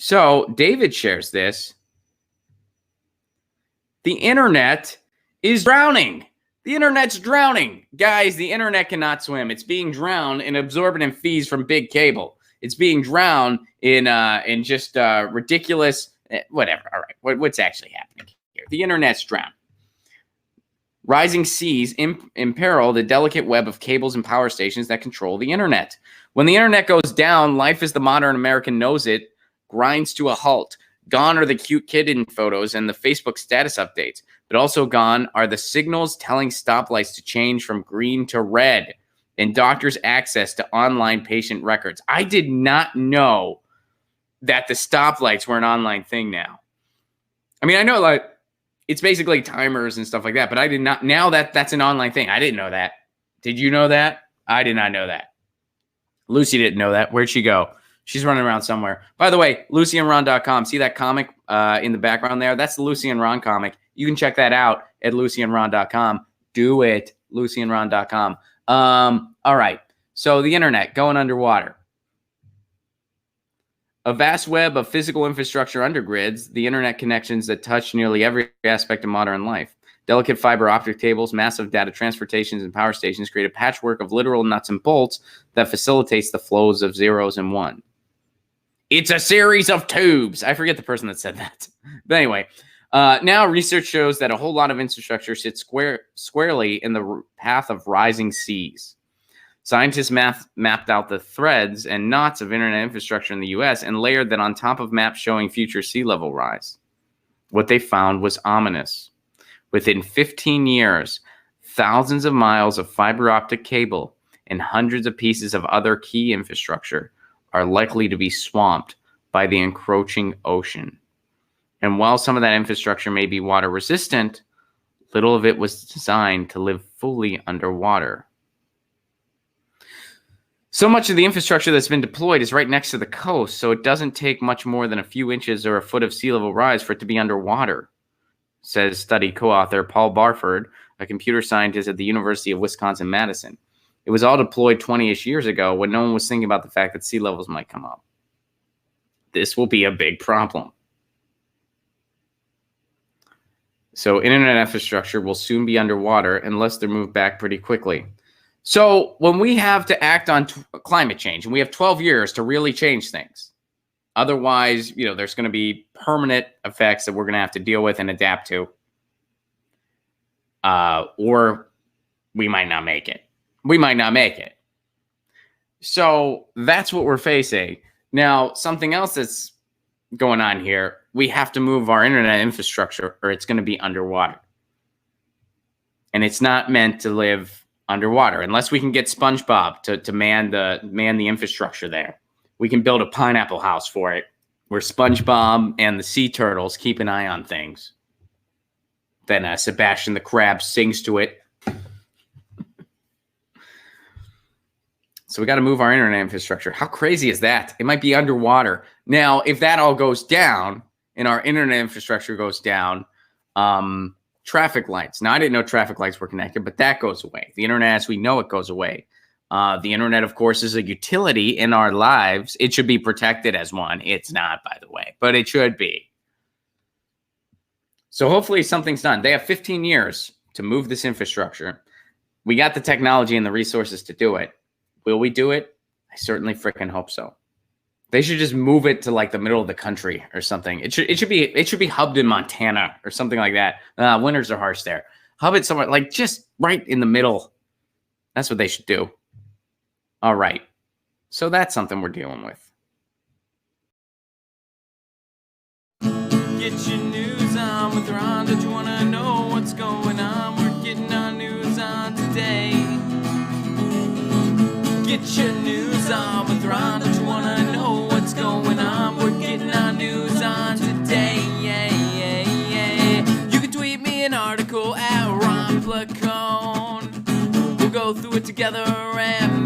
So David shares this. The internet is drowning. The internet's drowning. Guys, the internet cannot swim. It's being drowned in absorbent fees from big cable. It's being drowned in just ridiculous whatever. All right, what's actually happening here? The internet's drowned. Rising seas imperil the delicate web of cables and power stations that control the internet. When the internet goes down, life as the modern American knows it grinds to a halt. Gone are the cute kitten photos and the Facebook status updates, but also gone are the signals telling stoplights to change from green to red and doctors' access to online patient records. I did not know that the stoplights were an online thing now. I mean, I know like it's basically timers and stuff like that, but I did not. Now that's an online thing. I didn't know that. Did you know that? I did not know that. Lucy didn't know that. Where'd she go? She's running around somewhere. By the way, LucyandRon.com. See that comic in the background there? That's the Lucy and Ron comic. You can check that out at LucyandRon.com. Do it, LucyandRon.com. All right. So the internet going underwater. A vast web of physical infrastructure undergrids the internet connections that touch nearly every aspect of modern life. Delicate fiber optic cables, massive data transfer stations, and power stations create a patchwork of literal nuts and bolts that facilitates the flows of zeros and one. It's a series of tubes. I forget the person that said that. But anyway, now research shows that a whole lot of infrastructure sits squarely in the path of rising seas. Scientists mapped out the threads and knots of internet infrastructure in the U.S. and layered that on top of maps showing future sea level rise. What they found was ominous. Within 15 years, thousands of miles of fiber optic cable and hundreds of pieces of other key infrastructure are likely to be swamped by the encroaching ocean. And while some of that infrastructure may be water resistant, little of it was designed to live fully underwater. So much of the infrastructure that's been deployed is right next to the coast, so it doesn't take much more than a few inches or a foot of sea level rise for it to be underwater, says study co-author Paul Barford, a computer scientist at the University of Wisconsin-Madison. It was all deployed 20-ish years ago when no one was thinking about the fact that sea levels might come up. This will be a big problem. So internet infrastructure will soon be underwater unless they're moved back pretty quickly. So when we have to act on climate change, and we have 12 years to really change things, otherwise, there's going to be permanent effects that we're going to have to deal with and adapt to, or we might not make it. We might not make it. So that's what we're facing. Now, something else that's going on here, we have to move our internet infrastructure or it's going to be underwater. And it's not meant to live underwater unless we can get SpongeBob to man the infrastructure there. We can build a pineapple house for it where SpongeBob and the sea turtles keep an eye on things. Then Sebastian the crab sings to it. So we got to move our internet infrastructure. How crazy is that? It might be underwater. Now, if that all goes down and our internet infrastructure goes down, traffic lights. Now, I didn't know traffic lights were connected, but that goes away. The internet as we know it goes away. The internet, of course, is a utility in our lives. It should be protected as one. It's not, by the way, but it should be. So hopefully something's done. They have 15 years to move this infrastructure. We got the technology and the resources to do it. Will we do it? I certainly freaking hope so. They should just move it to like the middle of the country or something. It should be hubbed in Montana or something like that. Winters are harsh there. Hub it somewhere like just right in the middle. That's what they should do. All right. So that's something we're dealing with. Get your news on with Ron. Don't you want to know what's going on? We're getting our news on today. Get your news on with Ron. Don't you want to know what's going on? We're getting our news on today. You can tweet me an article at Ron Placone. We'll go through it together and